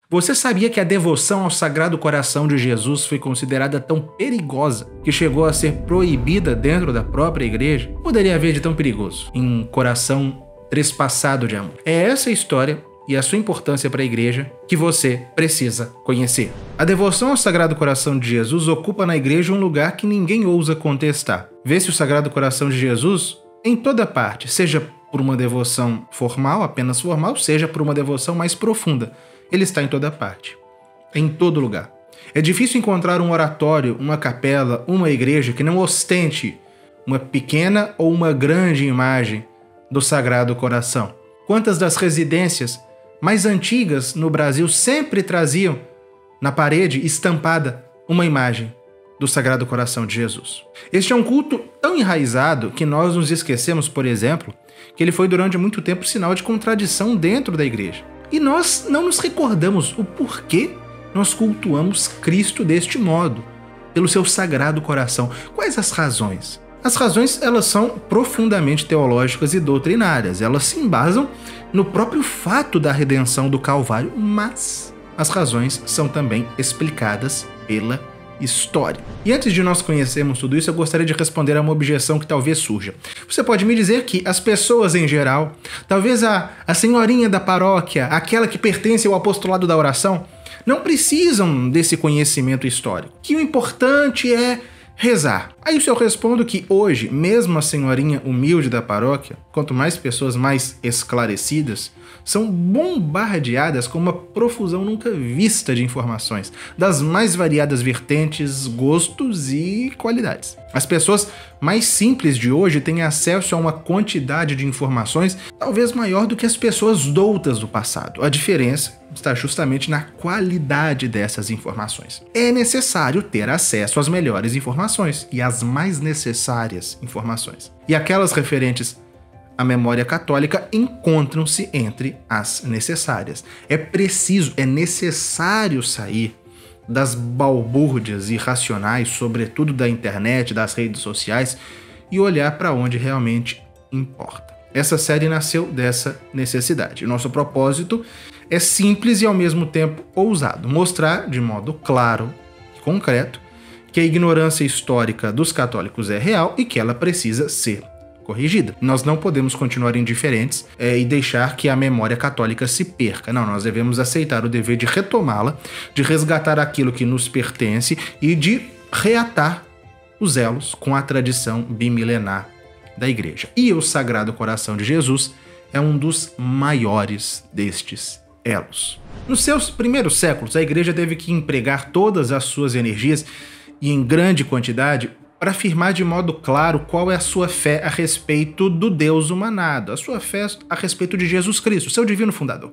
Você sabia que a devoção ao Sagrado Coração de Jesus foi considerada tão perigosa que chegou a ser proibida dentro da própria igreja? Poderia haver de tão perigoso em um coração trespassado de amor. É essa a história e a sua importância para a igreja que você precisa conhecer. A devoção ao Sagrado Coração de Jesus ocupa na igreja um lugar que ninguém ousa contestar. Vê-se o Sagrado Coração de Jesus em toda parte, seja por uma devoção formal, apenas formal, seja por uma devoção mais profunda. Ele está em toda parte, em todo lugar. É difícil encontrar um oratório, uma capela, uma igreja que não ostente uma pequena ou uma grande imagem do Sagrado Coração. Quantas das residências mais antigas no Brasil sempre traziam na parede estampada uma imagem do Sagrado Coração de Jesus? Este é um culto tão enraizado que nós nos esquecemos, por exemplo, que ele foi durante muito tempo sinal de contradição dentro da igreja. E nós não nos recordamos o porquê nós cultuamos Cristo deste modo, pelo seu Sagrado Coração. Quais as razões? As razões, elas são profundamente teológicas e doutrinárias. Elas se embasam no próprio fato da redenção do Calvário, mas as razões são também explicadas pela história. E antes de nós conhecermos tudo isso, eu gostaria de responder a uma objeção que talvez surja. Você pode me dizer que as pessoas em geral, talvez a senhorinha da paróquia, aquela que pertence ao apostolado da oração, não precisam desse conhecimento histórico, que o importante é rezar. Aí eu respondo que hoje, mesmo a senhorinha humilde da paróquia, quanto mais pessoas mais esclarecidas, são bombardeadas com uma profusão nunca vista de informações, das mais variadas vertentes, gostos e qualidades. As pessoas mais simples de hoje têm acesso a uma quantidade de informações talvez maior do que as pessoas doutas do passado. A diferença está justamente na qualidade dessas informações. É necessário ter acesso às melhores informações e às mais necessárias informações. E aquelas referentes à memória católica encontram-se entre as necessárias. É necessário sair das balbúrdias irracionais, sobretudo da internet, das redes sociais, e olhar para onde realmente importa. Essa série nasceu dessa necessidade. O nosso propósito é simples e ao mesmo tempo ousado, mostrar de modo claro e concreto que a ignorância histórica dos católicos é real e que ela precisa ser corrigida. Nós não podemos continuar indiferentes e deixar que a memória católica se perca. Não, nós devemos aceitar o dever de retomá-la, de resgatar aquilo que nos pertence e de reatar os elos com a tradição bimilenar da igreja. E o Sagrado Coração de Jesus é um dos maiores destes elos. Nos seus primeiros séculos, a igreja teve que empregar todas as suas energias e em grande quantidade para afirmar de modo claro qual é a sua fé a respeito do Deus humanado, a sua fé a respeito de Jesus Cristo, seu divino fundador.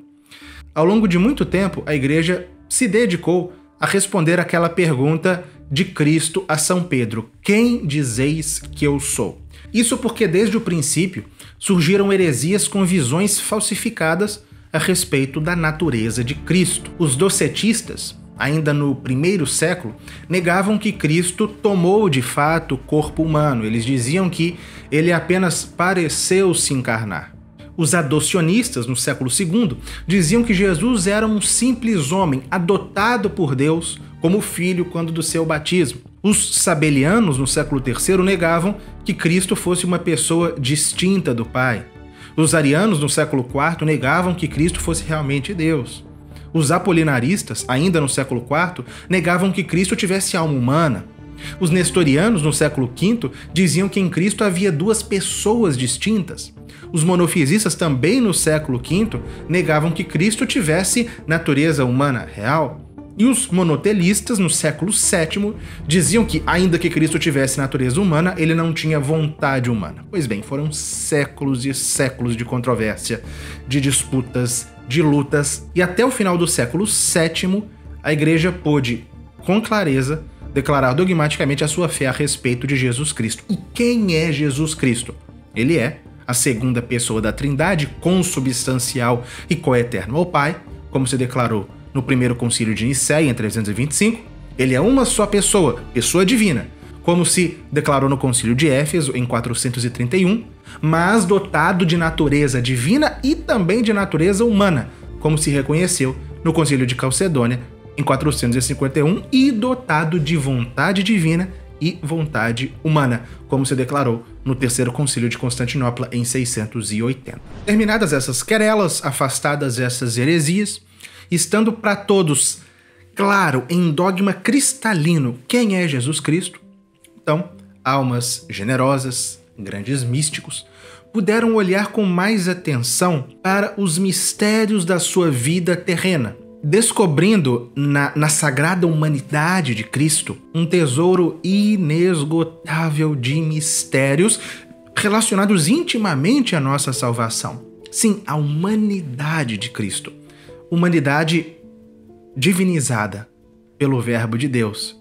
Ao longo de muito tempo, a igreja se dedicou a responder aquela pergunta de Cristo a São Pedro: quem dizeis que eu sou? Isso porque desde o princípio surgiram heresias com visões falsificadas a respeito da natureza de Cristo. Os docetistas, ainda no primeiro século, negavam que Cristo tomou de fato o corpo humano. Eles diziam que ele apenas pareceu se encarnar. Os adocionistas, no século II, diziam que Jesus era um simples homem adotado por Deus como filho quando do seu batismo. Os sabelianos, no século III, negavam que Cristo fosse uma pessoa distinta do Pai. Os arianos, no século IV, negavam que Cristo fosse realmente Deus. Os apolinaristas, ainda no século IV, negavam que Cristo tivesse alma humana. Os nestorianos, no século V, diziam que em Cristo havia duas pessoas distintas. Os monofisistas, também no século V, negavam que Cristo tivesse natureza humana real. E os monotelistas, no século VII, diziam que, ainda que Cristo tivesse natureza humana, ele não tinha vontade humana. Pois bem, foram séculos e séculos de controvérsia, de disputas, de lutas, e até o final do século VII, a igreja pôde, com clareza, declarar dogmaticamente a sua fé a respeito de Jesus Cristo. E quem é Jesus Cristo? Ele é a segunda pessoa da Trindade, consubstancial e coeterno ao Pai, como se declarou no primeiro concílio de Nicéia, em 325. Ele é uma só pessoa, pessoa divina, como se declarou no concílio de Éfeso, em 431, mas dotado de natureza divina e também de natureza humana, como se reconheceu no Concílio de Calcedônia, em 451, e dotado de vontade divina e vontade humana, como se declarou no Terceiro Concílio de Constantinopla em 680. Terminadas essas querelas, afastadas essas heresias, estando para todos claro, em dogma cristalino, quem é Jesus Cristo, então, almas generosas, grandes místicos, puderam olhar com mais atenção para os mistérios da sua vida terrena, descobrindo na sagrada humanidade de Cristo um tesouro inesgotável de mistérios relacionados intimamente à nossa salvação. Sim, a humanidade de Cristo. Humanidade divinizada pelo Verbo de Deus.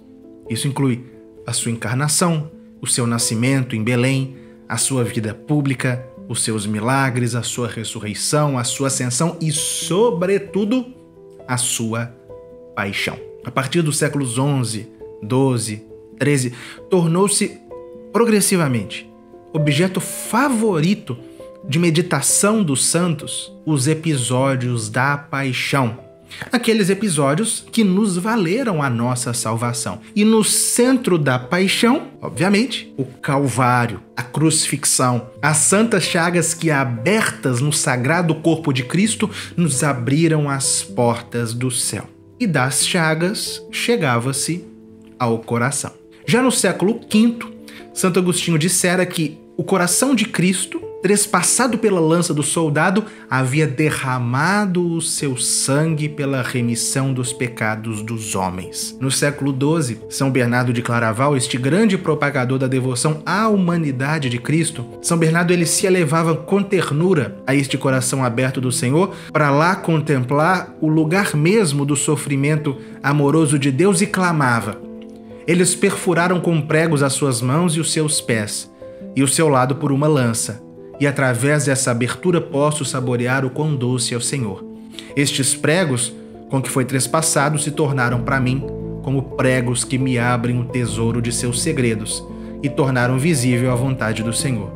Isso inclui a sua encarnação, o seu nascimento em Belém, a sua vida pública, os seus milagres, a sua ressurreição, a sua ascensão e, sobretudo, a sua paixão. A partir dos séculos XI, XII, XIII, tornou-se progressivamente objeto favorito de meditação dos santos os episódios da paixão. Aqueles episódios que nos valeram a nossa salvação. E no centro da paixão, obviamente, o Calvário, a crucifixão, as santas chagas que, abertas no sagrado corpo de Cristo, nos abriram as portas do céu. E das chagas chegava-se ao coração. Já no século V, Santo Agostinho dissera que o coração de Cristo, trespassado pela lança do soldado, havia derramado o seu sangue pela remissão dos pecados dos homens. No século XII, São Bernardo de Claraval, este grande propagador da devoção à humanidade de Cristo, São Bernardo ele se elevava com ternura a este coração aberto do Senhor para lá contemplar o lugar mesmo do sofrimento amoroso de Deus e clamava. Eles perfuraram com pregos as suas mãos e os seus pés, e o seu lado por uma lança, e através dessa abertura posso saborear o quão doce é o Senhor. Estes pregos, com que foi trespassado, se tornaram para mim como pregos que me abrem o tesouro de seus segredos, e tornaram visível a vontade do Senhor.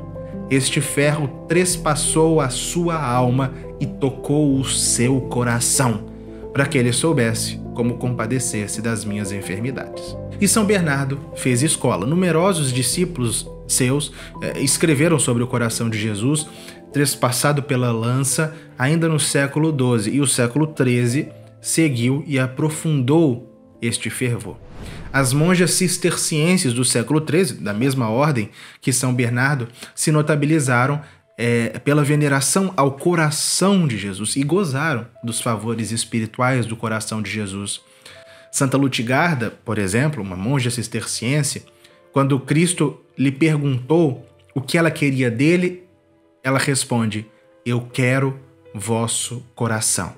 Este ferro trespassou a sua alma e tocou o seu coração, para que ele soubesse como compadecer-se das minhas enfermidades. E São Bernardo fez escola. Numerosos discípulos seus escreveram sobre o coração de Jesus, trespassado pela lança, ainda no século XII, e o século XIII seguiu e aprofundou este fervor. As monjas cistercienses do século XIII, da mesma ordem que São Bernardo, se notabilizaram pela veneração ao coração de Jesus e gozaram dos favores espirituais do coração de Jesus. Santa Lutigarda, por exemplo, uma monja cisterciense, quando Cristo lhe perguntou o que ela queria dele, ela responde: eu quero vosso coração.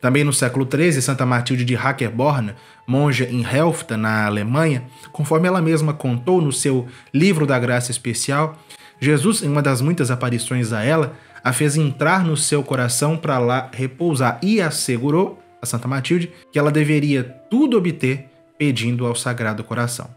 Também no século XIII, Santa Matilde de Hackerborn, monja em Helfta, na Alemanha, conforme ela mesma contou no seu Livro da Graça Especial, Jesus, em uma das muitas aparições a ela, a fez entrar no seu coração para lá repousar e assegurou a Santa Matilde que ela deveria tudo obter pedindo ao Sagrado Coração.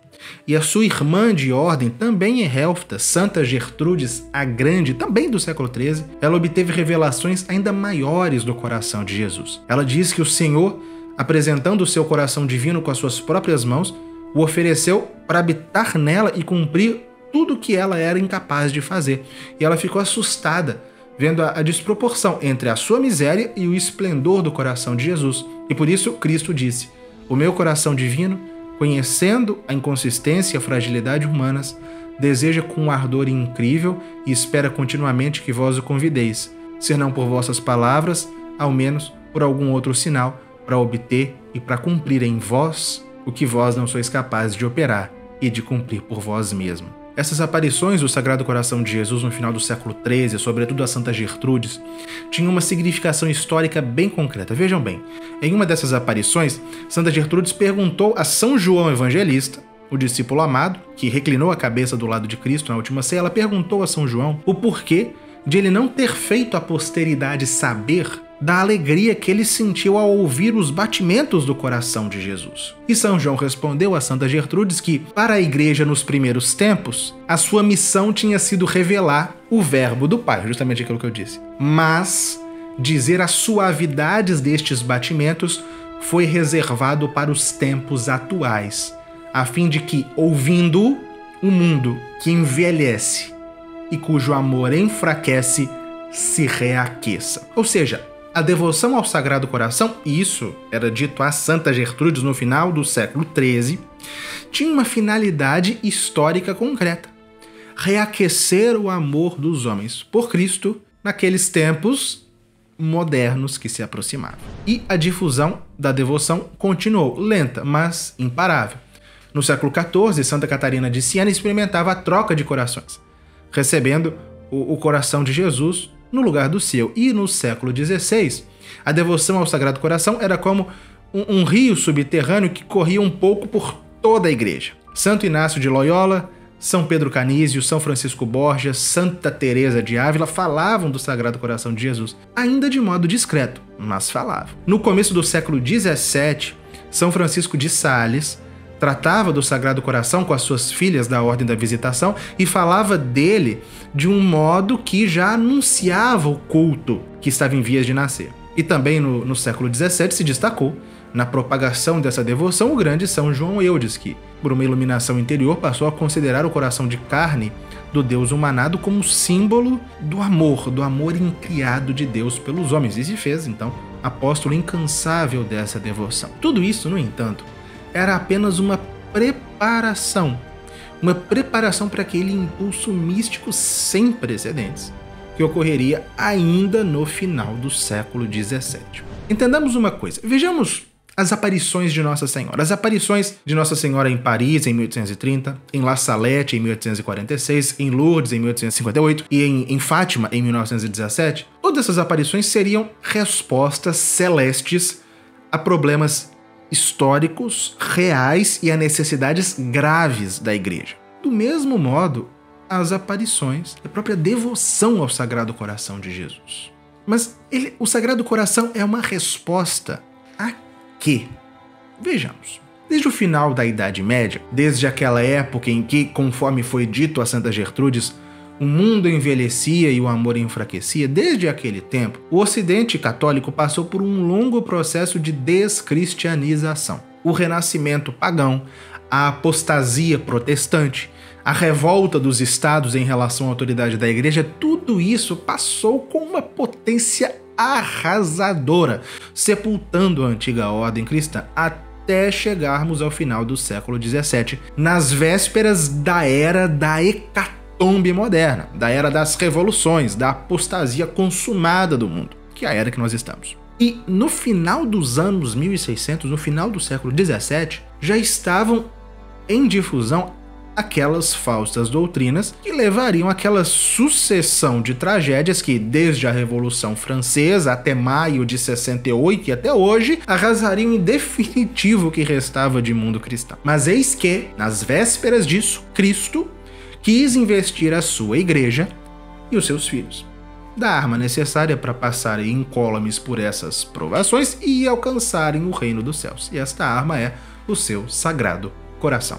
E a sua irmã de ordem, também em Helfta, Santa Gertrudes a Grande, também do século XIII, ela obteve revelações ainda maiores do coração de Jesus. Ela diz que o Senhor, apresentando o seu coração divino com as suas próprias mãos, o ofereceu para habitar nela e cumprir tudo o que ela era incapaz de fazer. E ela ficou assustada, vendo a desproporção entre a sua miséria e o esplendor do coração de Jesus. E por isso Cristo disse: o meu coração divino, conhecendo a inconsistência e a fragilidade humanas, deseja com um ardor incrível e espera continuamente que vós o convideis, se não por vossas palavras, ao menos por algum outro sinal, para obter e para cumprir em vós o que vós não sois capazes de operar e de cumprir por vós mesmo. Essas aparições do Sagrado Coração de Jesus no final do século XIII, sobretudo a Santa Gertrudes, tinham uma significação histórica bem concreta. Vejam bem, em uma dessas aparições, Santa Gertrudes perguntou a São João Evangelista, o discípulo amado, que reclinou a cabeça do lado de Cristo na última ceia, ela perguntou a São João o porquê de ele não ter feito a posteridade saber da alegria que ele sentiu ao ouvir os batimentos do coração de Jesus. E São João respondeu a Santa Gertrudes que, para a igreja nos primeiros tempos, a sua missão tinha sido revelar o Verbo do Pai, justamente aquilo que eu disse. Mas dizer as suavidades destes batimentos foi reservado para os tempos atuais, a fim de que, ouvindo, o mundo que envelhece e cujo amor enfraquece se reaqueça. Ou seja, a devoção ao Sagrado Coração, e isso era dito a Santa Gertrudes no final do século XIII, tinha uma finalidade histórica concreta: reaquecer o amor dos homens por Cristo naqueles tempos modernos que se aproximavam. E a difusão da devoção continuou, lenta, mas imparável. No século XIV, Santa Catarina de Siena experimentava a troca de corações, recebendo o coração de Jesus no lugar do seu. E no século XVI, a devoção ao Sagrado Coração era como um rio subterrâneo que corria um pouco por toda a igreja. Santo Inácio de Loyola, São Pedro Canísio, São Francisco Borgia, Santa Teresa de Ávila falavam do Sagrado Coração de Jesus, ainda de modo discreto, mas falavam. No começo do século XVII, São Francisco de Sales tratava do Sagrado Coração com as suas filhas da Ordem da Visitação e falava dele de um modo que já anunciava o culto que estava em vias de nascer. E também no século XVII se destacou na propagação dessa devoção o grande São João Eudes, que, por uma iluminação interior, passou a considerar o coração de carne do Deus humanado como símbolo do amor incriado de Deus pelos homens, e se fez, então, apóstolo incansável dessa devoção. Tudo isso, no entanto, era apenas uma preparação para aquele impulso místico sem precedentes que ocorreria ainda no final do século XVII. Entendamos uma coisa, vejamos as aparições de Nossa Senhora. As aparições de Nossa Senhora em Paris, em 1830, em La Salette, em 1846, em Lourdes, em 1858 e em Fátima, em 1917, todas essas aparições seriam respostas celestes a problemas históricos, reais e a necessidades graves da Igreja. Do mesmo modo, as aparições, a própria devoção ao Sagrado Coração de Jesus. Mas o Sagrado Coração é uma resposta a quê? Vejamos. Desde o final da Idade Média, desde aquela época em que, conforme foi dito a Santa Gertrudes, o mundo envelhecia e o amor enfraquecia, desde aquele tempo, o Ocidente católico passou por um longo processo de descristianização. O renascimento pagão, a apostasia protestante, a revolta dos estados em relação à autoridade da Igreja, tudo isso passou com uma potência arrasadora, sepultando a antiga ordem cristã até chegarmos ao final do século XVII, nas vésperas da era da hecatombe moderna, da era das revoluções, da apostasia consumada do mundo, que é a era que nós estamos. E no final dos anos 1600, no final do século XVII, já estavam em difusão aquelas falsas doutrinas que levariam àquela sucessão de tragédias que, desde a Revolução Francesa até maio de 68 e até hoje, arrasariam em definitivo o que restava de mundo cristão. Mas eis que, nas vésperas disso, Cristo quis investir a sua igreja e os seus filhos da arma necessária para passarem incólumes por essas provações e alcançarem o reino dos céus. E esta arma é o seu Sagrado Coração.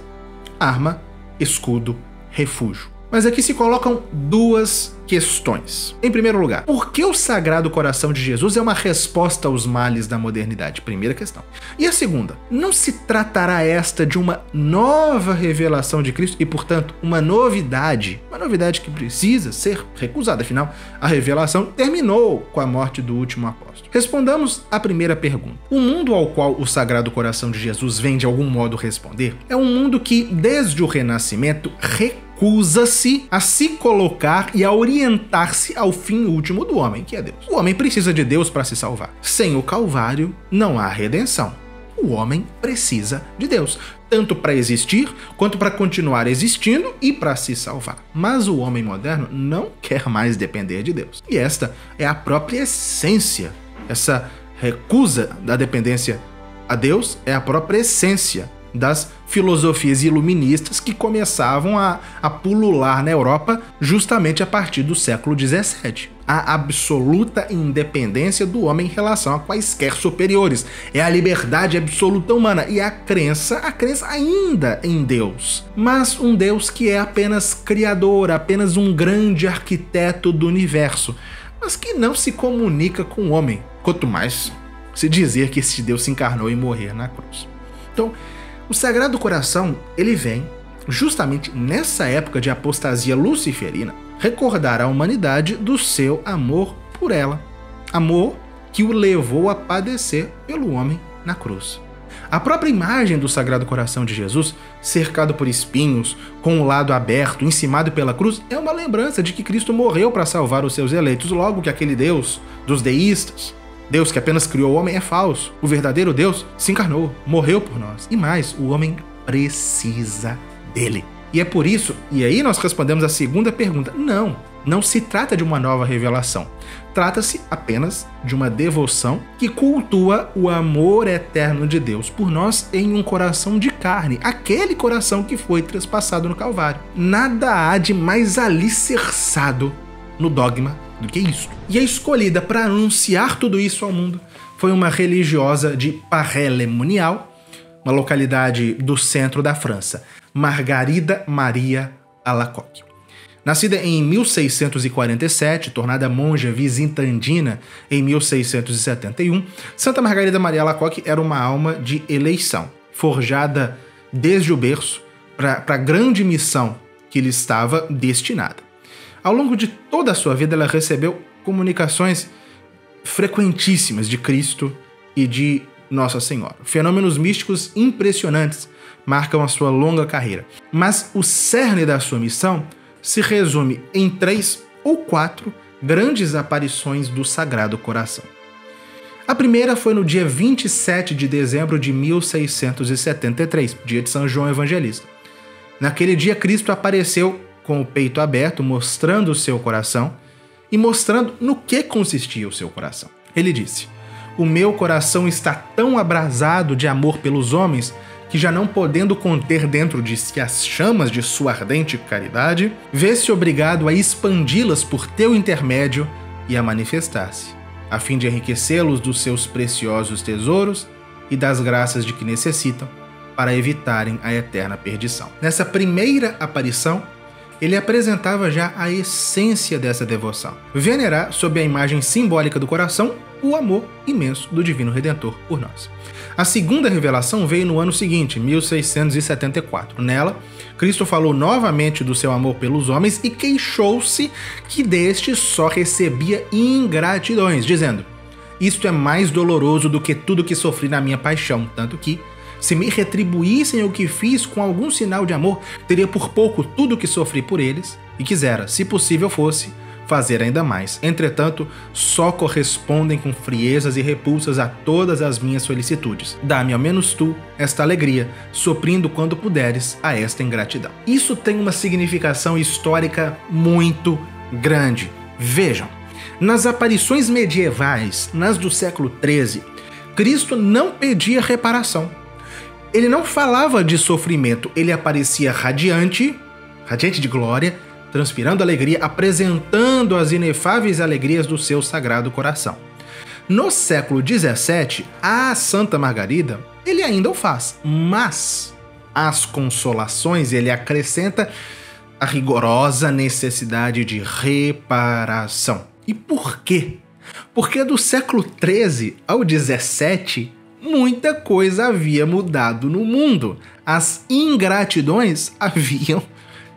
Arma, escudo, refúgio. Mas aqui se colocam duas questões. Em primeiro lugar, por que o Sagrado Coração de Jesus é uma resposta aos males da modernidade? Primeira questão. E a segunda, não se tratará esta de uma nova revelação de Cristo e, portanto, uma novidade que precisa ser recusada? Afinal, a revelação terminou com a morte do último apóstolo. Respondamos à primeira pergunta. O mundo ao qual o Sagrado Coração de Jesus vem de algum modo responder é um mundo que, desde o Renascimento, recusa-se a se colocar e a orientar-se ao fim último do homem, que é Deus. O homem precisa de Deus para se salvar. Sem o Calvário, não há redenção. O homem precisa de Deus, tanto para existir, quanto para continuar existindo e para se salvar. Mas o homem moderno não quer mais depender de Deus. E esta é a própria essência. Essa recusa da dependência a Deus é a própria essência das filosofias iluministas que começavam a pulular na Europa justamente a partir do século XVII. A absoluta independência do homem em relação a quaisquer superiores. É a liberdade absoluta humana e a crença ainda em Deus. Mas um Deus que é apenas criador, apenas um grande arquiteto do universo. mas que não se comunica com o homem, quanto mais se dizer que este Deus se encarnou e morrer na cruz. Então, o Sagrado Coração, ele vem justamente nessa época de apostasia luciferina, recordar à humanidade do seu amor por ela, amor que o levou a padecer pelo homem na cruz. A própria imagem do Sagrado Coração de Jesus, cercado por espinhos, com o lado aberto, encimado pela cruz, é uma lembrança de que Cristo morreu para salvar os seus eleitos, logo que aquele Deus dos deístas, Deus que apenas criou o homem, é falso. O verdadeiro Deus se encarnou, morreu por nós. E mais, o homem precisa dele. E é por isso, e aí nós respondemos a segunda pergunta, não se trata de uma nova revelação. Trata-se apenas de uma devoção que cultua o amor eterno de Deus por nós em um coração de carne, aquele coração que foi trespassado no Calvário. Nada há de mais alicerçado no dogma do que isto. E a escolhida para anunciar tudo isso ao mundo foi uma religiosa de Paray-le-Monial, uma localidade do centro da França, Margarida Maria Alacoque. Nascida em 1647, tornada monja visitandina em 1671, Santa Margarida Maria Alacoque era uma alma de eleição, forjada desde o berço para a grande missão que lhe estava destinada. Ao longo de toda a sua vida, ela recebeu comunicações frequentíssimas de Cristo e de Nossa Senhora. Fenômenos místicos impressionantes marcam a sua longa carreira. Mas o cerne da sua missão se resume em 3 ou 4 grandes aparições do Sagrado Coração. A primeira foi no dia 27 de dezembro de 1673, dia de São João Evangelista. Naquele dia, Cristo apareceu com o peito aberto, mostrando o seu coração e mostrando no que consistia o seu coração. Ele disse: "O meu coração está tão abrasado de amor pelos homens que, já não podendo conter dentro de si as chamas de sua ardente caridade, vê-se obrigado a expandi-las por teu intermédio e a manifestar-se, a fim de enriquecê-los dos seus preciosos tesouros e das graças de que necessitam, para evitarem a eterna perdição." Nessa primeira aparição, ele apresentava já a essência dessa devoção: venerar, sob a imagem simbólica do coração, o amor imenso do Divino Redentor por nós. A segunda revelação veio no ano seguinte, 1674. Nela, Cristo falou novamente do seu amor pelos homens e queixou-se que deste só recebia ingratidões, dizendo: "Isto é mais doloroso do que tudo que sofri na minha paixão, tanto que, se me retribuíssem o que fiz com algum sinal de amor, teria por pouco tudo o que sofri por eles, e quisera, se possível fosse, fazer ainda mais. Entretanto, só correspondem com friezas e repulsas a todas as minhas solicitudes. Dá-me ao menos tu esta alegria, suprindo quando puderes a esta ingratidão." Isso tem uma significação histórica muito grande. Vejam, nas aparições medievais, nas do século XIII, Cristo não pedia reparação. Ele não falava de sofrimento, ele aparecia radiante de glória, transpirando alegria, apresentando as inefáveis alegrias do seu Sagrado Coração. No século XVII, a Santa Margarida, ele ainda o faz, mas às consolações ele acrescenta a rigorosa necessidade de reparação. E por quê? Porque do século XIII ao XVII, muita coisa havia mudado no mundo. As ingratidões haviam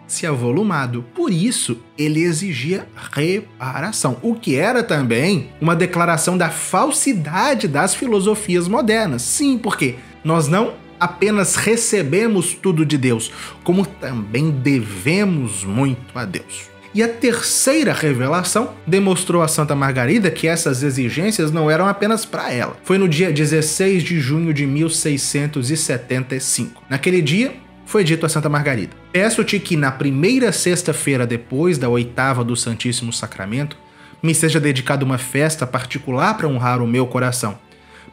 se avolumado. Por isso, ele exigia reparação, o que era também uma declaração da falsidade das filosofias modernas. Sim, porque nós não apenas recebemos tudo de Deus, como também devemos muito a Deus. E a terceira revelação demonstrou a Santa Margarida que essas exigências não eram apenas para ela. Foi no dia 16 de junho de 1675. Naquele dia, foi dito a Santa Margarida: "Peço-te que na primeira sexta-feira depois da oitava do Santíssimo Sacramento, me seja dedicada uma festa particular para honrar o meu coração,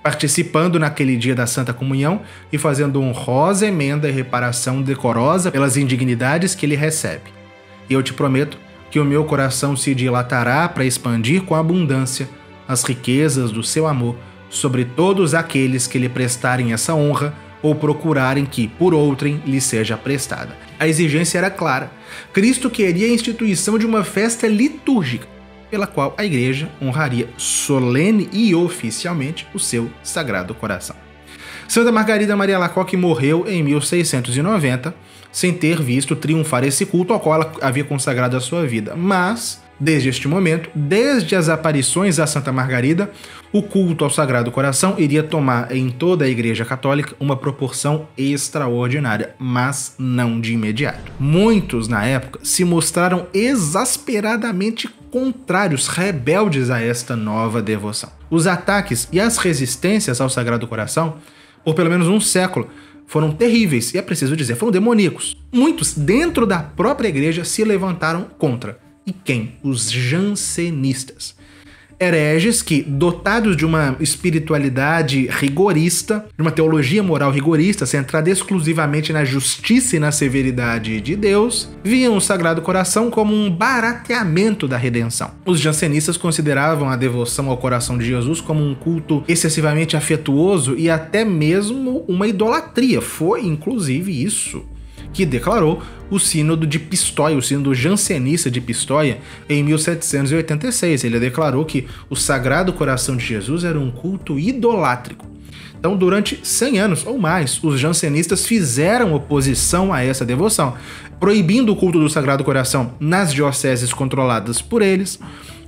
participando naquele dia da Santa Comunhão e fazendo honrosa emenda e reparação decorosa pelas indignidades que ele recebe. E eu te prometo que o meu coração se dilatará para expandir com abundância as riquezas do seu amor sobre todos aqueles que lhe prestarem essa honra ou procurarem que, por outrem, lhe seja prestada." A exigência era clara. Cristo queria a instituição de uma festa litúrgica, pela qual a Igreja honraria solene e oficialmente o seu Sagrado Coração. Santa Margarida Maria Alacoque morreu em 1690, sem ter visto triunfar esse culto ao qual ela havia consagrado a sua vida. Mas, desde este momento, desde as aparições a Santa Margarida, o culto ao Sagrado Coração iria tomar em toda a Igreja Católica uma proporção extraordinária, mas não de imediato. Muitos, na época, se mostraram exasperadamente contrários, rebeldes a esta nova devoção. Os ataques e as resistências ao Sagrado Coração, por pelo menos um século, foram terríveis, e é preciso dizer, foram demoníacos. Muitos, dentro da própria Igreja, se levantaram contra. E quem? Os jansenistas. Hereges que, dotados de uma espiritualidade rigorista, de uma teologia moral rigorista, centrada exclusivamente na justiça e na severidade de Deus, viam o Sagrado Coração como um barateamento da redenção. Os jansenistas consideravam a devoção ao coração de Jesus como um culto excessivamente afetuoso e até mesmo uma idolatria. Foi, inclusive, isso que declarou o Sínodo de Pistoia, o Sínodo jansenista de Pistoia, em 1786. Ele declarou que o Sagrado Coração de Jesus era um culto idolátrico. Então, durante 100 anos ou mais, os jansenistas fizeram oposição a essa devoção, proibindo o culto do Sagrado Coração nas dioceses controladas por eles,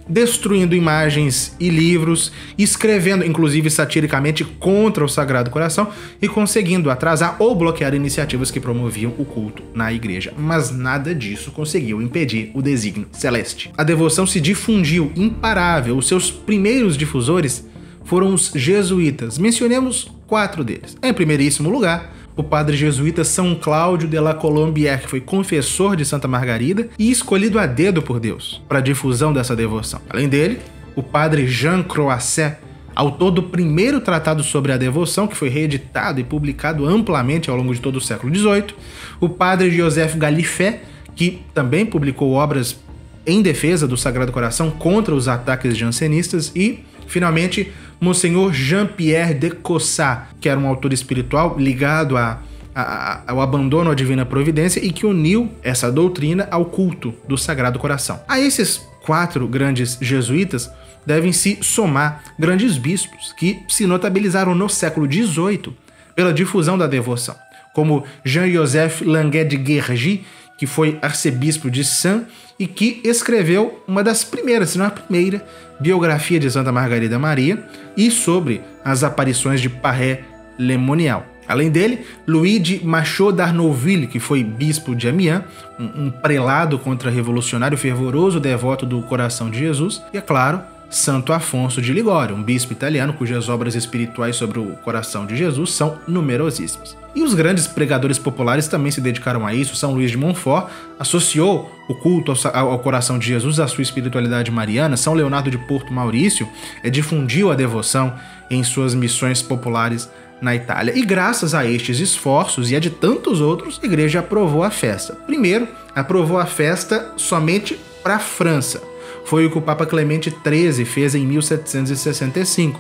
destruindo imagens e livros, escrevendo, inclusive satiricamente, contra o Sagrado Coração e conseguindo atrasar ou bloquear iniciativas que promoviam o culto na igreja. Mas nada disso conseguiu impedir o desígnio celeste. A devoção se difundiu imparável. Os seus primeiros difusores foram os jesuítas. Mencionemos 4 deles. Em primeiríssimo lugar, o padre jesuíta São Cláudio de la Colombière, que foi confessor de Santa Margarida e escolhido a dedo por Deus para a difusão dessa devoção. Além dele, o padre Jean Croisset, autor do primeiro tratado sobre a devoção, que foi reeditado e publicado amplamente ao longo de todo o século XVIII, o padre Joseph Gallifet, que também publicou obras em defesa do Sagrado Coração contra os ataques jansenistas, e, finalmente, Monsenhor Jean-Pierre de Caussat, que era um autor espiritual ligado ao abandono à divina providência e que uniu essa doutrina ao culto do Sagrado Coração. A esses 4 grandes jesuítas devem se somar grandes bispos que se notabilizaram no século XVIII pela difusão da devoção, como Jean-Joseph Languet de Guergy, que foi arcebispo de Sens e que escreveu uma das primeiras, se não a primeira, biografia de Santa Margarida Maria e sobre as aparições de Paré-Lemonial. Além dele, Louis de Machaut d'Arnouville, que foi bispo de Amiens, um prelado contra-revolucionário fervoroso devoto do coração de Jesus, e, é claro, Santo Afonso de Ligório, um bispo italiano cujas obras espirituais sobre o coração de Jesus são numerosíssimas. E os grandes pregadores populares também se dedicaram a isso. São Luís de Montfort associou o culto ao coração de Jesus à sua espiritualidade mariana. São Leonardo de Porto Maurício difundiu a devoção em suas missões populares na Itália. E graças a estes esforços e a de tantos outros, a Igreja aprovou a festa. Primeiro, aprovou a festa somente para a França. Foi o que o Papa Clemente XIII fez em 1765.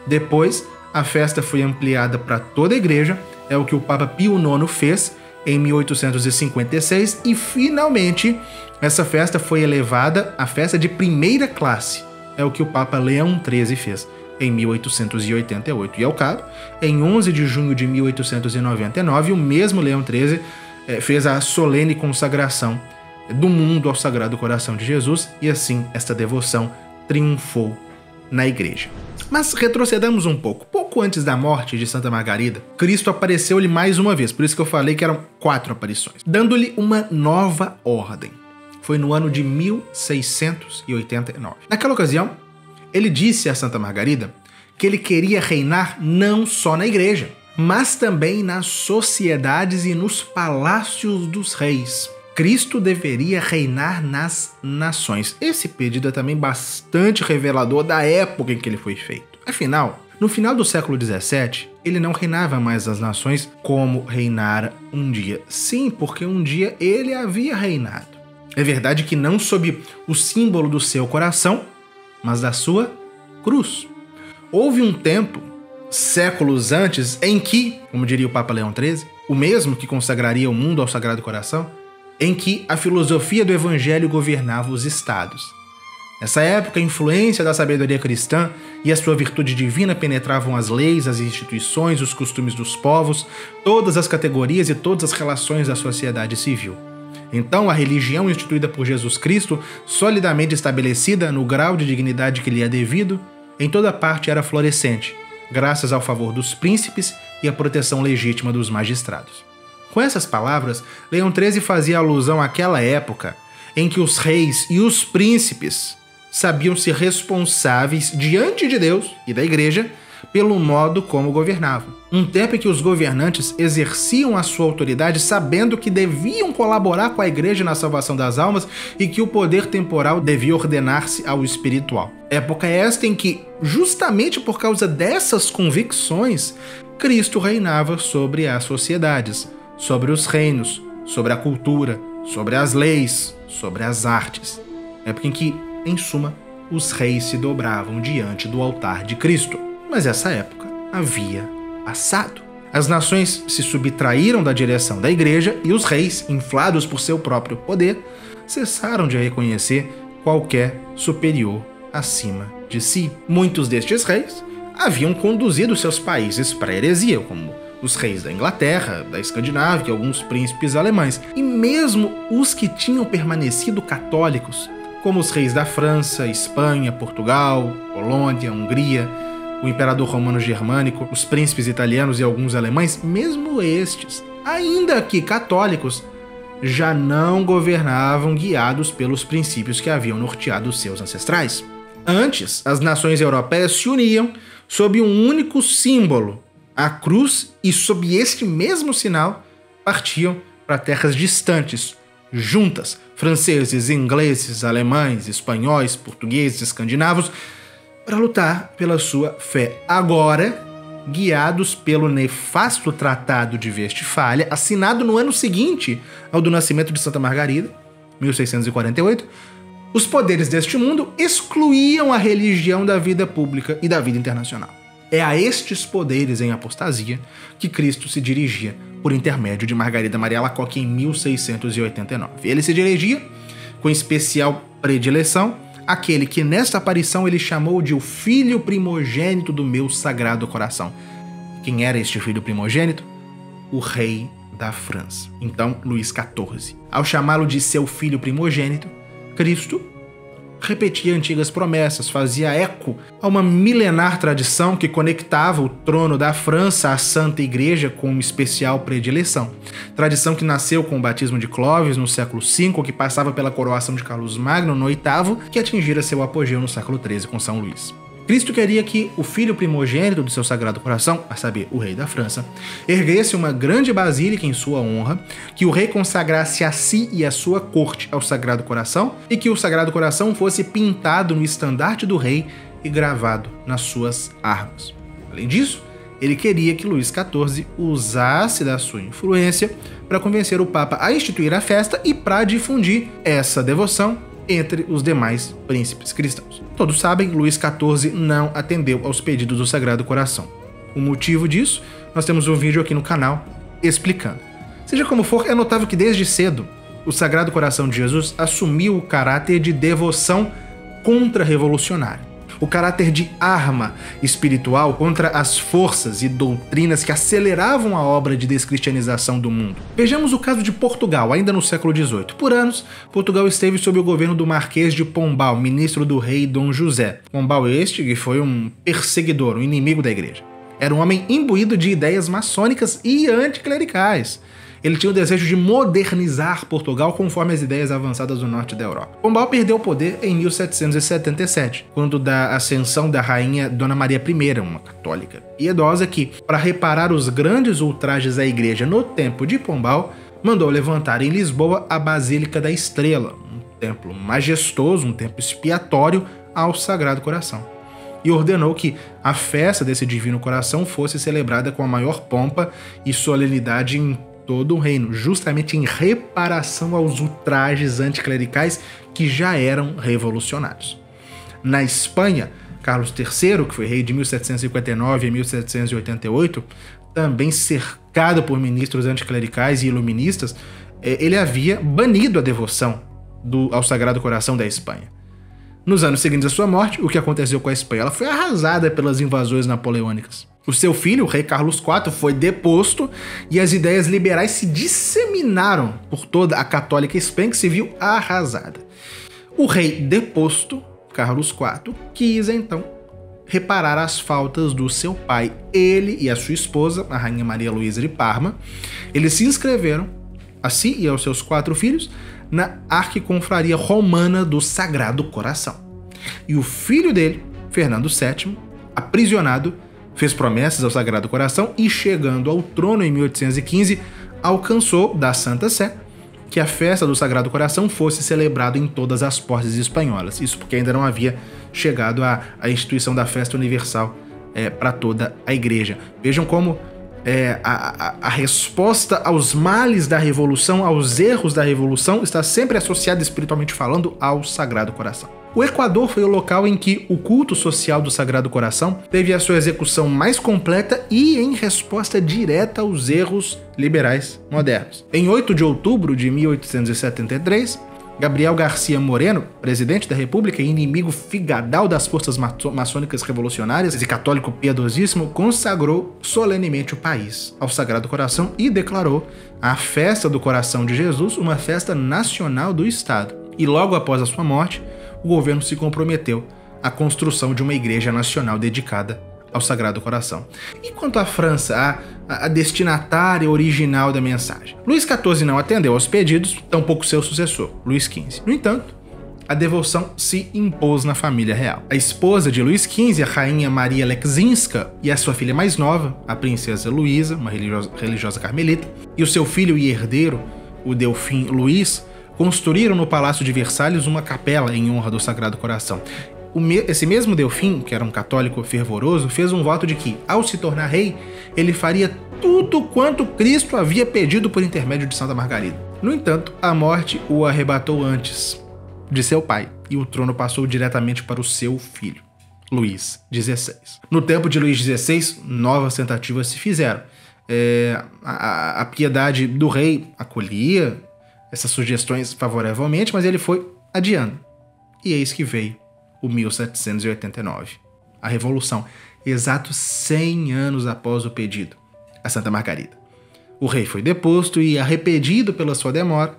Depois, a festa foi ampliada para toda a Igreja, é o que o Papa Pio IX fez em 1856, e finalmente essa festa foi elevada à festa de primeira classe, é o que o Papa Leão XIII fez em 1888. E ao cabo, em 11 de junho de 1899, o mesmo Leão XIII fez a solene consagração do mundo ao Sagrado Coração de Jesus, e assim esta devoção triunfou na Igreja. Mas retrocedamos um pouco. Pouco antes da morte de Santa Margarida, Cristo apareceu-lhe mais uma vez, por isso que eu falei que eram 4 aparições, dando-lhe uma nova ordem. Foi no ano de 1689. Naquela ocasião, ele disse a Santa Margarida que ele queria reinar não só na Igreja, mas também nas sociedades e nos palácios dos reis. Cristo deveria reinar nas nações. Esse pedido é também bastante revelador da época em que ele foi feito. Afinal, no final do século XVII, ele não reinava mais nas nações como reinara um dia. Sim, porque um dia ele havia reinado. É verdade que não sob o símbolo do seu coração, mas da sua cruz. Houve um tempo, séculos antes, em que, como diria o Papa Leão XIII, o mesmo que consagraria o mundo ao Sagrado Coração, em que a filosofia do Evangelho governava os estados. Nessa época, a influência da sabedoria cristã e a sua virtude divina penetravam as leis, as instituições, os costumes dos povos, todas as categorias e todas as relações da sociedade civil. Então, a religião instituída por Jesus Cristo, solidamente estabelecida no grau de dignidade que lhe é devido, em toda parte era florescente, graças ao favor dos príncipes e à proteção legítima dos magistrados. Com essas palavras, Leão XIII fazia alusão àquela época em que os reis e os príncipes sabiam ser responsáveis diante de Deus e da Igreja pelo modo como governavam. Um tempo em que os governantes exerciam a sua autoridade sabendo que deviam colaborar com a Igreja na salvação das almas e que o poder temporal devia ordenar-se ao espiritual. Época esta em que, justamente por causa dessas convicções, Cristo reinava sobre as sociedades, sobre os reinos, sobre a cultura, sobre as leis, sobre as artes. Época em que, em suma, os reis se dobravam diante do altar de Cristo. Mas essa época havia passado. As nações se subtraíram da direção da Igreja e os reis, inflados por seu próprio poder, cessaram de reconhecer qualquer superior acima de si. Muitos destes reis haviam conduzido seus países para a heresia, como os reis da Inglaterra, da Escandinávia e alguns príncipes alemães. E mesmo os que tinham permanecido católicos, como os reis da França, Espanha, Portugal, Polônia, Hungria, o imperador romano germânico, os príncipes italianos e alguns alemães, mesmo estes, ainda que católicos, já não governavam guiados pelos princípios que haviam norteado os seus ancestrais. Antes, as nações europeias se uniam sob um único símbolo, a cruz, e sob este mesmo sinal partiam para terras distantes, juntas, franceses, ingleses, alemães, espanhóis, portugueses, escandinavos, para lutar pela sua fé. Agora, guiados pelo nefasto Tratado de Westfália, assinado no ano seguinte ao do nascimento de Santa Margarida, 1648, os poderes deste mundo excluíam a religião da vida pública e da vida internacional. É a estes poderes em apostasia que Cristo se dirigia por intermédio de Margarida Maria Alacoque em 1689. Ele se dirigia, com especial predileção, àquele que nesta aparição ele chamou de o filho primogênito do meu sagrado coração. Quem era este filho primogênito? O rei da França, então Luís XIV. Ao chamá-lo de seu filho primogênito, Cristo repetia antigas promessas, fazia eco a uma milenar tradição que conectava o trono da França à Santa Igreja com especial predileção. Tradição que nasceu com o batismo de Clovis no século V, que passava pela coroação de Carlos Magno no VIII, que atingira seu apogeu no século XIII com São Luís. Cristo queria que o filho primogênito do seu Sagrado Coração, a saber, o rei da França, erguesse uma grande basílica em sua honra, que o rei consagrasse a si e a sua corte ao Sagrado Coração e que o Sagrado Coração fosse pintado no estandarte do rei e gravado nas suas armas. Além disso, ele queria que Luís XIV usasse da sua influência para convencer o Papa a instituir a festa e para difundir essa devoção entre os demais príncipes cristãos. Todos sabem, Luís XIV não atendeu aos pedidos do Sagrado Coração. O motivo disso, nós temos um vídeo aqui no canal explicando. Seja como for, é notável que desde cedo o Sagrado Coração de Jesus assumiu o caráter de devoção contra-revolucionária. O caráter de arma espiritual contra as forças e doutrinas que aceleravam a obra de descristianização do mundo. Vejamos o caso de Portugal, ainda no século XVIII. Por anos, Portugal esteve sob o governo do Marquês de Pombal, ministro do rei Dom José. Pombal este que foi um perseguidor, um inimigo da igreja. Era um homem imbuído de ideias maçônicas e anticlericais. Ele tinha o desejo de modernizar Portugal conforme as ideias avançadas do norte da Europa. Pombal perdeu o poder em 1777, quando da ascensão da rainha Dona Maria I, uma católica piedosa que, para reparar os grandes ultrajes à igreja no tempo de Pombal, mandou levantar em Lisboa a Basílica da Estrela, um templo majestoso, um templo expiatório ao Sagrado Coração. E ordenou que a festa desse Divino Coração fosse celebrada com a maior pompa e solenidade em todo o reino, justamente em reparação aos ultrajes anticlericais que já eram revolucionários. Na Espanha, Carlos III, que foi rei de 1759 a 1788, também cercado por ministros anticlericais e iluministas, ele havia banido a devoção ao Sagrado Coração da Espanha. Nos anos seguintes à sua morte, o que aconteceu com a Espanha? Ela foi arrasada pelas invasões napoleônicas. O seu filho, o rei Carlos IV, foi deposto e as ideias liberais se disseminaram por toda a católica Espanha, que se viu arrasada. O rei deposto, Carlos IV, quis então reparar as faltas do seu pai. Ele e a sua esposa, a rainha Maria Luísa de Parma, eles se inscreveram, a si e aos seus 4 filhos, na Arquiconfraria Romana do Sagrado Coração. E o filho dele, Fernando VII, aprisionado, fez promessas ao Sagrado Coração e, chegando ao trono em 1815, alcançou da Santa Sé que a festa do Sagrado Coração fosse celebrada em todas as portas espanholas. Isso porque ainda não havia chegado a instituição da festa universal para toda a igreja. Vejam como a resposta aos males da Revolução, aos erros da Revolução, está sempre associada, espiritualmente falando, ao Sagrado Coração. O Equador foi o local em que o culto social do Sagrado Coração teve a sua execução mais completa e em resposta direta aos erros liberais modernos. Em 8 de outubro de 1873, Gabriel García Moreno, presidente da República e inimigo figadal das forças maçônicas revolucionárias e católico piedosíssimo, consagrou solenemente o país ao Sagrado Coração e declarou a festa do Coração de Jesus uma festa nacional do Estado. E logo após a sua morte, o governo se comprometeu à construção de uma igreja nacional dedicada ao Sagrado Coração. E quanto à França, a destinatária original da mensagem? Luís XIV não atendeu aos pedidos, tampouco seu sucessor, Luís XV. No entanto, a devoção se impôs na família real. A esposa de Luís XV, a rainha Maria Leszczyńska, e a sua filha mais nova, a princesa Luísa, uma religiosa carmelita, e o seu filho e herdeiro, o Delfim Luís, construíram no Palácio de Versalhes uma capela em honra do Sagrado Coração. Esse mesmo Delfim, que era um católico fervoroso, fez um voto de que, ao se tornar rei, ele faria tudo quanto Cristo havia pedido por intermédio de Santa Margarida. No entanto, a morte o arrebatou antes de seu pai, e o trono passou diretamente para o seu filho, Luís XVI. No tempo de Luís XVI, novas tentativas se fizeram. A piedade do rei acolhia essas sugestões favoravelmente, mas ele foi adiando. E eis que veio o 1789, a Revolução, exatos 100 anos após o pedido a Santa Margarida. O rei foi deposto e, arrependido pela sua demora,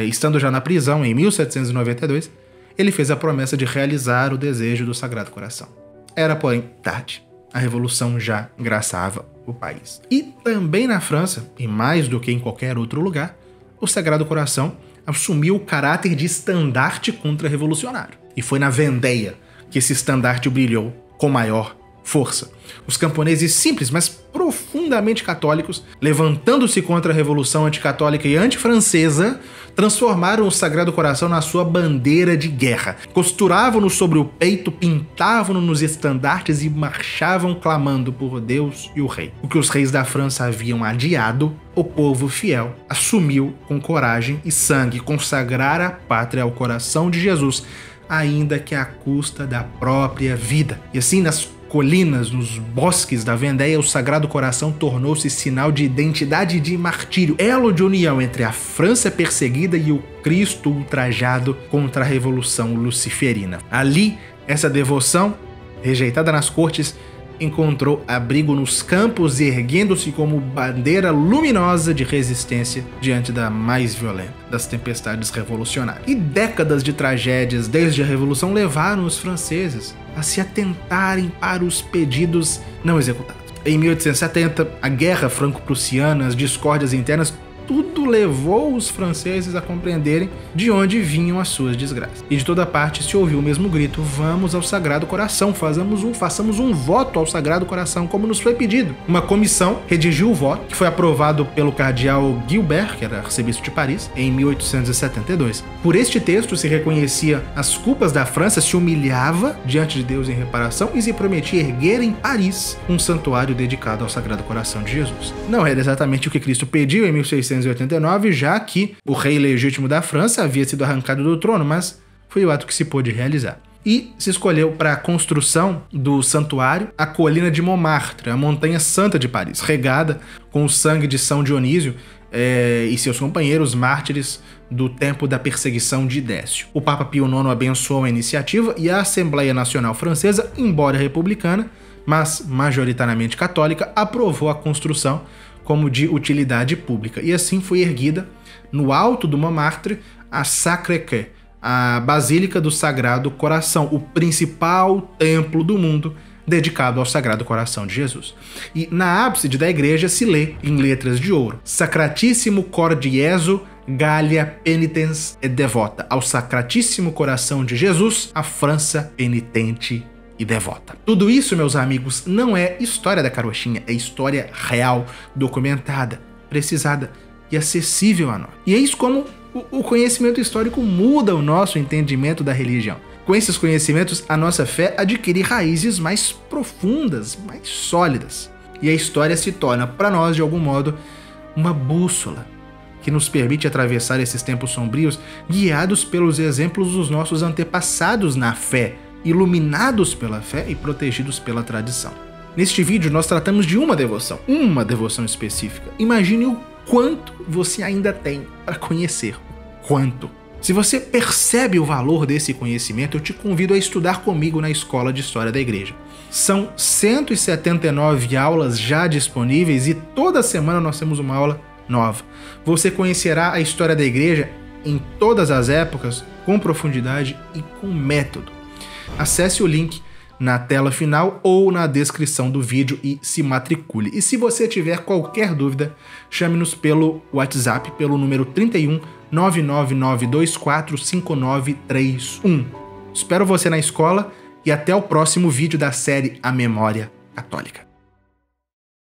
estando já na prisão em 1792, ele fez a promessa de realizar o desejo do Sagrado Coração. Era, porém, tarde. A Revolução já engraçava o país. E também na França, e mais do que em qualquer outro lugar, o Sagrado Coração assumiu o caráter de estandarte contra-revolucionário. E foi na Vendéia que esse estandarte brilhou com maior força. Os camponeses simples, mas profundamente católicos, levantando-se contra a Revolução anticatólica e antifrancesa, transformaram o Sagrado Coração na sua bandeira de guerra. Costuravam-no sobre o peito, pintavam-no nos estandartes e marchavam clamando por Deus e o rei. O que os reis da França haviam adiado, o povo fiel assumiu com coragem e sangue consagrar a pátria ao coração de Jesus, ainda que à custa da própria vida. E assim, nas colinas, nos bosques da Vendéia, o Sagrado Coração tornou-se sinal de identidade e de martírio, elo de união entre a França perseguida e o Cristo ultrajado contra a Revolução Luciferina. Ali, essa devoção, rejeitada nas cortes, encontrou abrigo nos campos, erguendo-se como bandeira luminosa de resistência diante da mais violenta das tempestades revolucionárias. E décadas de tragédias desde a Revolução levaram os franceses a se atentarem para os pedidos não executados. Em 1870, a Guerra Franco-Prussiana, as discórdias internas, tudo levou os franceses a compreenderem de onde vinham as suas desgraças. E de toda parte se ouviu o mesmo grito: vamos ao Sagrado Coração, façamos um voto ao Sagrado Coração, como nos foi pedido. Uma comissão redigiu o voto, que foi aprovado pelo cardeal Guilbert, que era arcebispo de Paris, em 1872. Por este texto se reconhecia as culpas da França, se humilhava diante de Deus em reparação e se prometia erguer em Paris um santuário dedicado ao Sagrado Coração de Jesus. Não era exatamente o que Cristo pediu em 1689, já que o rei legítimo da França havia sido arrancado do trono, mas foi o ato que se pôde realizar. E se escolheu para a construção do santuário a colina de Montmartre, a montanha santa de Paris, regada com o sangue de São Dionísio, e seus companheiros mártires do tempo da perseguição de Décio. O Papa Pio IX abençoou a iniciativa e a Assembleia Nacional Francesa, embora republicana, mas majoritariamente católica, aprovou a construção como de utilidade pública. E assim foi erguida, no alto do Montmartre, a Sacré-Cœur, a Basílica do Sagrado Coração, o principal templo do mundo dedicado ao Sagrado Coração de Jesus. E na ábside da igreja se lê, em letras de ouro, Sacratissimo Cor de Jesu, Gallia penitens et devota. Ao Sacratíssimo Coração de Jesus, a França penitente e devota. Tudo isso, meus amigos, não é história da carochinha, é história real, documentada, precisada e acessível a nós. E eis como o conhecimento histórico muda o nosso entendimento da religião. Com esses conhecimentos, a nossa fé adquire raízes mais profundas, mais sólidas. E a história se torna, para nós, de algum modo, uma bússola que nos permite atravessar esses tempos sombrios, guiados pelos exemplos dos nossos antepassados na fé, iluminados pela fé e protegidos pela tradição. Neste vídeo, nós tratamos de uma devoção específica. Imagine o quanto você ainda tem para conhecer. Quanto? Se você percebe o valor desse conhecimento, eu te convido a estudar comigo na Escola de História da Igreja. São 179 aulas já disponíveis e toda semana nós temos uma aula nova. Você conhecerá a história da Igreja em todas as épocas, com profundidade e com método. Acesse o link na tela final ou na descrição do vídeo e se matricule. E se você tiver qualquer dúvida, chame-nos pelo WhatsApp pelo número 31 99924 5931. Espero você na escola e até o próximo vídeo da série A Memória Católica.